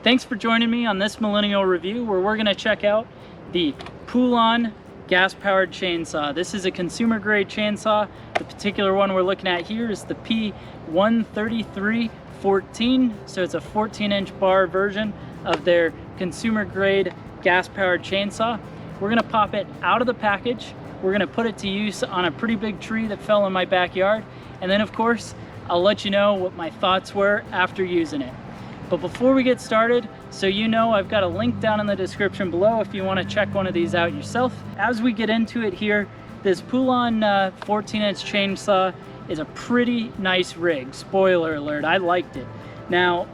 Thanks for joining me on this millennial review where we're going to check out the Poulan gas-powered chainsaw. This is a consumer grade chainsaw. The particular one we're looking at here is the P3314. So it's a 14-inch bar version of their consumer grade gas-powered chainsaw. We're going to pop it out of the package. We're going to put it to use on a pretty big tree that fell in my backyard. And then of course, I'll let you know what my thoughts were after using it. But before we get started, so you know, I've got a link down in the description below if you want to check one of these out yourself. As we get into it here, this Poulan 14-inch chainsaw is a pretty nice rig. Spoiler alert, I liked it. Now,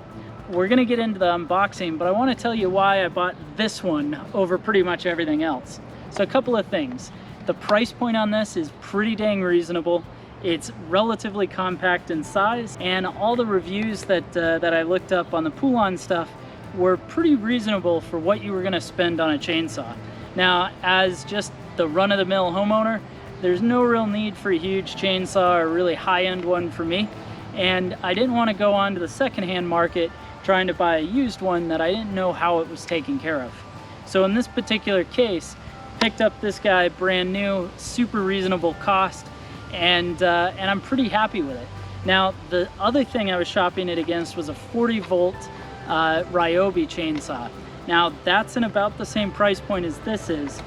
we're going to get into the unboxing, but I want to tell you why I bought this one over pretty much everything else. So a couple of things. The price point on this is pretty dang reasonable. It's relatively compact in size, and all the reviews that I looked up on the Poulan stuff were pretty reasonable for what you were going to spend on a chainsaw. Now, as just the run-of-the-mill homeowner, there's no real need for a huge chainsaw or a really high-end one for me, and I didn't want to go onto the secondhand market trying to buy a used one that I didn't know how it was taken care of. So in this particular case, picked up this guy brand new, super reasonable cost, and I'm pretty happy with it. Now, the other thing I was shopping it against was a 40-volt Ryobi chainsaw. Now, that's in about the same price point as this is,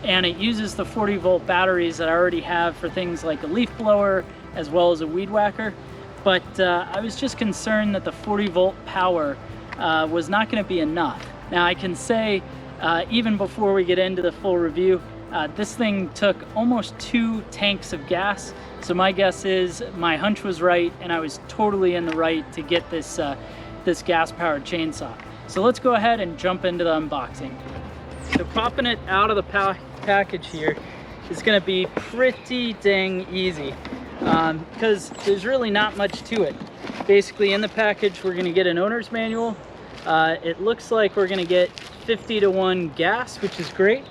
and it uses the 40-volt batteries that I already have for things like a leaf blower as well as a weed whacker. But I was just concerned that the 40-volt power was not going to be enough. Now, I can say, even before we get into the full review, this thing took almost 2 tanks of gas. So my guess is my hunch was right, and I was totally in the right to get this, this gas-powered chainsaw. So let's go ahead and jump into the unboxing. So popping it out of the package here is going to be pretty dang easy because there's really not much to it. Basically, in the package, we're going to get an owner's manual. It looks like we're going to get 50-to-1 gas, which is great.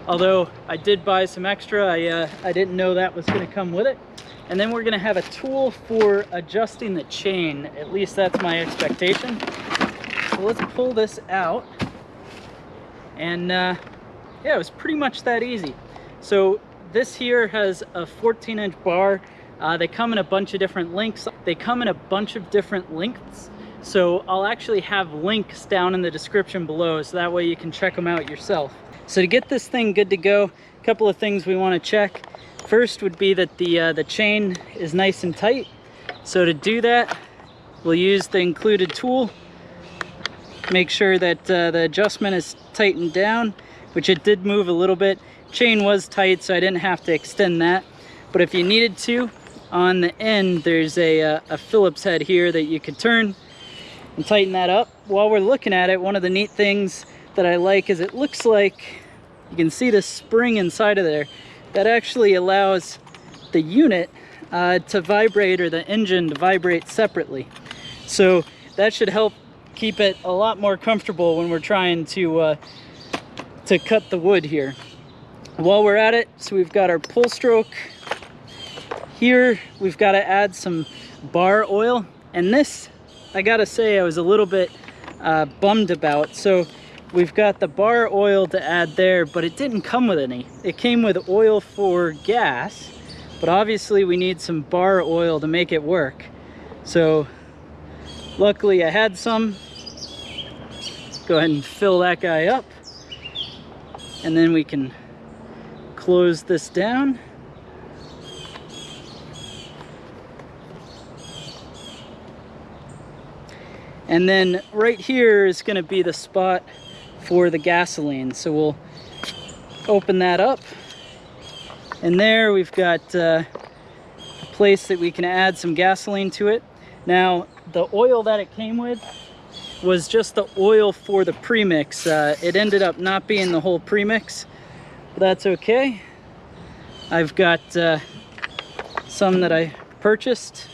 Although I did buy some extra, I didn't know that was going to come with it. And then we're going to have a tool for adjusting the chain. At least that's my expectation. So let's pull this out. And yeah, it was pretty much that easy. So this here has a 14-inch bar. They come in a bunch of different lengths. So I'll actually have links down in the description below, so that way you can check them out yourself. So to get this thing good to go, a couple of things we want to check. First would be that the chain is nice and tight. So to do that, we'll use the included tool. Make sure that the adjustment is tightened down, which it did move a little bit. Chain was tight, so I didn't have to extend that. But if you needed to, on the end, there's a Phillips head here that you could turn and tighten that up. While we're looking at it, one of the neat things that I like is it looks like you can see the spring inside of there that actually allows the unit to vibrate, or the engine to vibrate separately. So that should help keep it a lot more comfortable when we're trying to cut the wood here. While we're at it, so we've got our pull stroke here. We've got to add some bar oil, and this, I gotta say, I was a little bit bummed about. So we've got the bar oil to add there, but it didn't come with any. It came with oil for gas, but obviously we need some bar oil to make it work. So luckily I had some. Go ahead and fill that guy up, and then we can close this down. And then right here is going to be the spot for the gasoline. So we'll open that up. And there we've got a place that we can add some gasoline to it. Now, the oil that it came with was just the oil for the premix. It ended up not being the whole premix, but that's okay. I've got some that I purchased.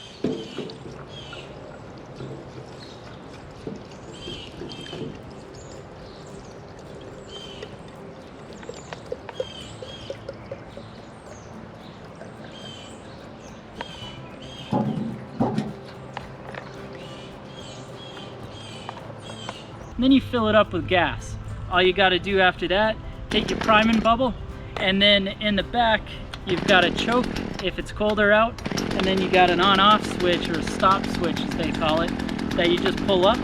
and then you fill it up with gas. All you got to do after that, take your priming bubble, and then in the back you've got a choke if it's colder out, and then you got an on-off switch, or a stop switch as they call it, that you just pull up,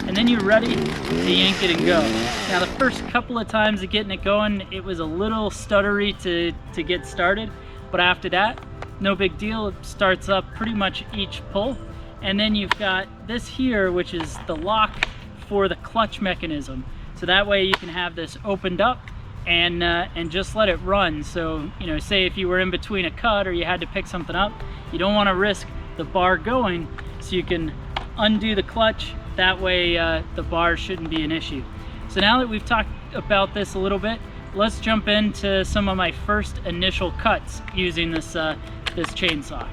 and then you're ready to yank it and go. Now the first couple of times of getting it going, it was a little stuttery to get started, but after that, no big deal. It starts up pretty much each pull. And then you've got this here, which is the lock for the clutch mechanism. So that way you can have this opened up and just let it run. So, you know, say if you were in between a cut or you had to pick something up, you don't want to risk the bar going, so you can undo the clutch. That way the bar shouldn't be an issue. So now that we've talked about this a little bit, let's jump into some of my first initial cuts using this this chainsaw.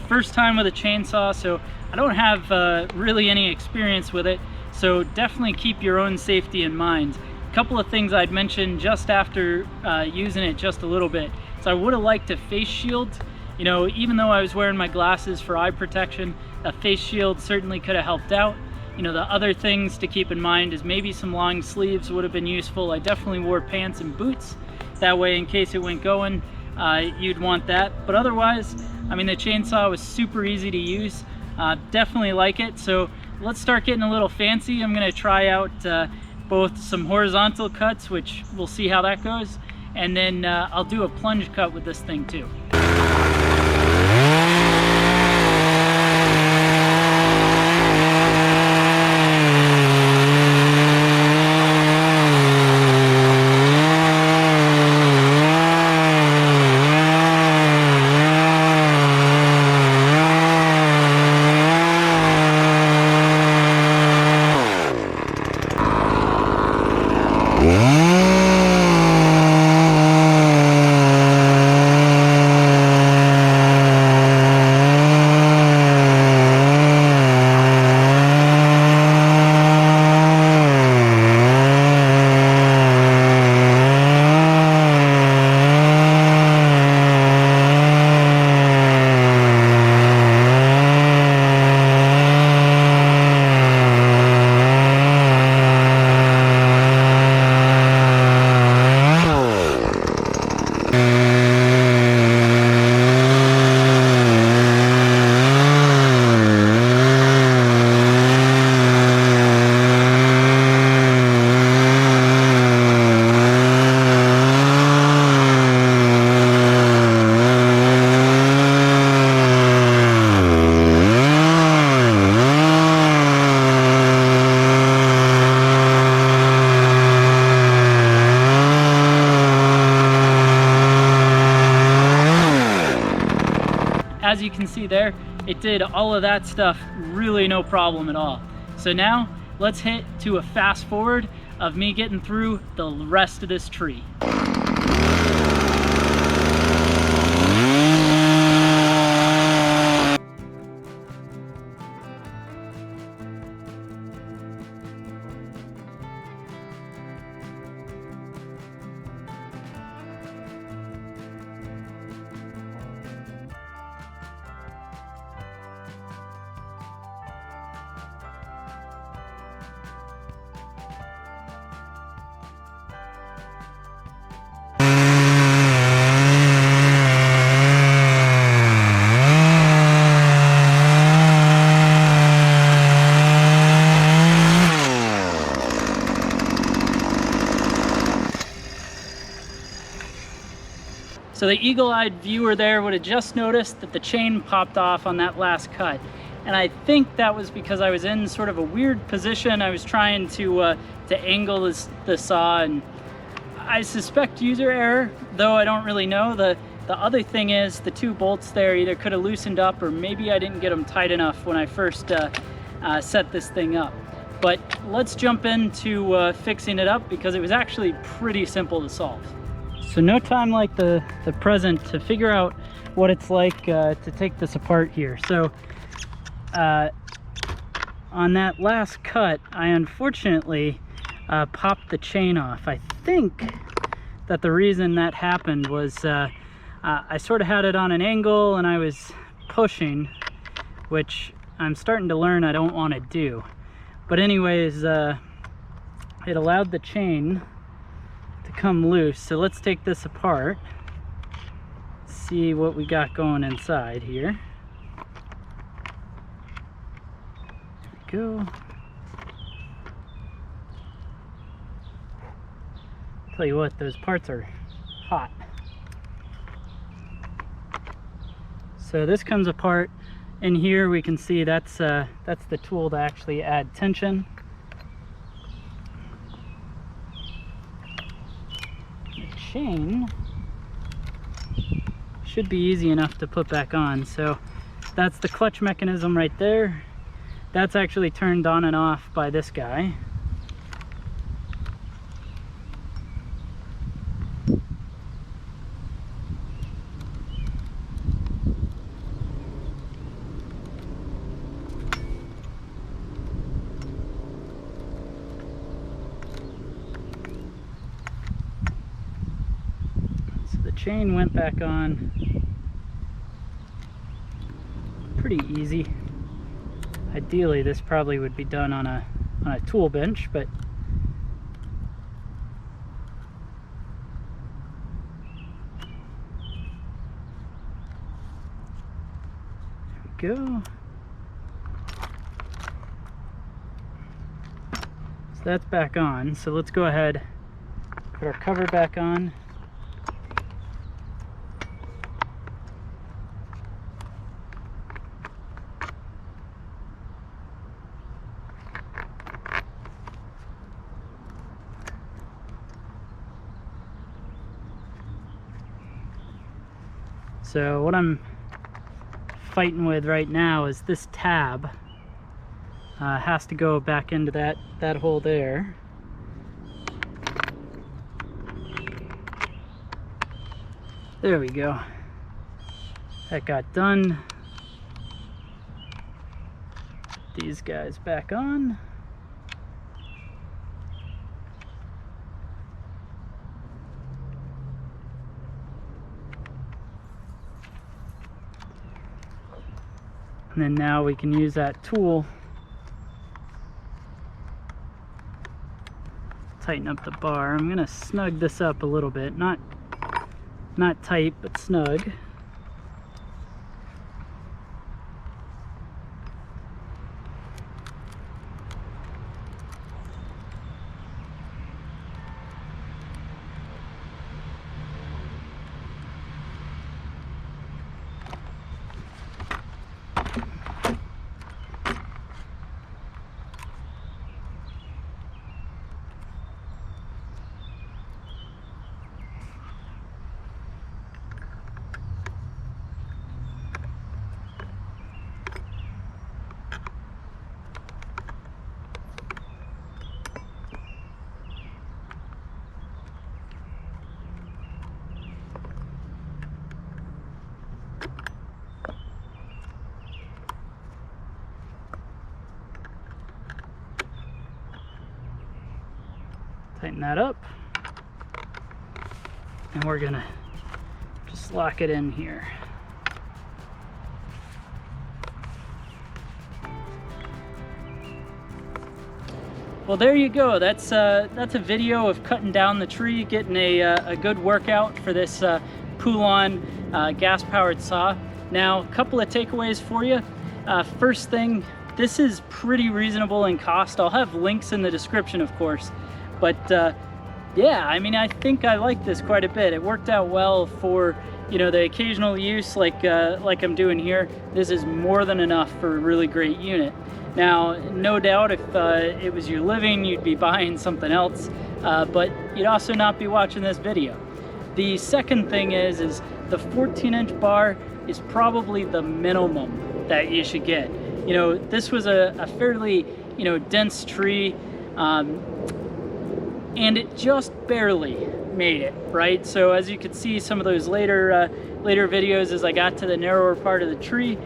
First time with a chainsaw, so I don't have really any experience with it, so definitely keep your own safety in mind. A couple of things I'd mention just after using it just a little bit. So I would have liked a face shield. You know, even though I was wearing my glasses for eye protection, a face shield certainly could have helped out. You know, the other things to keep in mind is maybe some long sleeves would have been useful. I definitely wore pants and boots. That way, in case it went going, you'd want that. But otherwise, I mean, the chainsaw was super easy to use. Definitely like it. So let's start getting a little fancy. I'm gonna try out both some horizontal cuts, which we'll see how that goes, and then I'll do a plunge cut with this thing too. see there, it did all of that stuff really no problem at all. So now let's hit to a fast forward of me getting through the rest of this tree. So the eagle-eyed viewer there would have just noticed that the chain popped off on that last cut. And I think that was because I was in sort of a weird position. I was trying to angle the saw, and I suspect user error, though I don't really know. The other thing is the two bolts there either could have loosened up, or maybe I didn't get them tight enough when I first set this thing up. But let's jump into fixing it up, because it was actually pretty simple to solve. So no time like the present to figure out what it's like to take this apart here. So on that last cut, I unfortunately popped the chain off. I think that the reason that happened was I sort of had it on an angle and I was pushing, which I'm starting to learn I don't want to do. But anyways, it allowed the chain to come loose. So let's take this apart, see what we got going inside here. There we go. Tell you what, those parts are hot. So this comes apart. In here we can see that's the tool to actually add tension. Chain should be easy enough to put back on. So that's the clutch mechanism right there. That's actually turned on and off by this guy. Chain went back on pretty easy. Ideally this probably would be done on a tool bench, but there we go. So that's back on. So let's go ahead, put our cover back on. So what I'm fighting with right now is this tab has to go back into that hole there. There we go. That got done. These guys back on. And then now we can use that tool, tighten up the bar. I'm gonna snug this up a little bit, not tight, but snug. Tighten that up. And we're gonna just lock it in here. Well, there you go. That's a video of cutting down the tree, getting a good workout for this Poulan gas-powered saw. Now, a couple of takeaways for you. First thing, this is pretty reasonable in cost. I'll have links in the description, of course. But yeah, I mean, I think I like this quite a bit. It worked out well for, you know, the occasional use like I'm doing here. This is more than enough for a really great unit. Now, no doubt if it was your living, you'd be buying something else, but you'd also not be watching this video. The second thing is the 14-inch bar is probably the minimum that you should get. You know, this was a fairly, you know, dense tree, and it just barely made it, right? So as you could see, some of those later videos, as I got to the narrower part of the tree,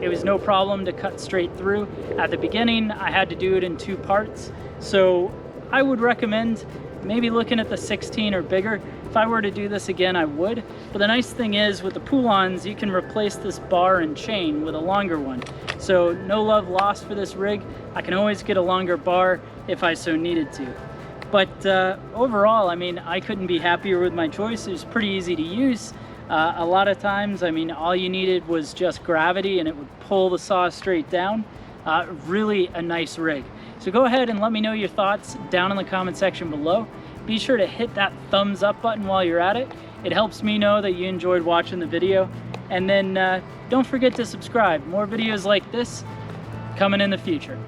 it was no problem to cut straight through. At the beginning, I had to do it in 2 parts. So I would recommend maybe looking at the 16 or bigger. If I were to do this again, I would. But the nice thing is with the Poulans, you can replace this bar and chain with a longer one. So no love lost for this rig. I can always get a longer bar if I so needed to. But overall, I mean, I couldn't be happier with my choice. It was pretty easy to use. A lot of times, I mean, all you needed was just gravity and it would pull the saw straight down. Really a nice rig. So go ahead and let me know your thoughts down in the comment section below. Be sure to hit that thumbs up button while you're at it. It helps me know that you enjoyed watching the video. And then don't forget to subscribe. More videos like this coming in the future.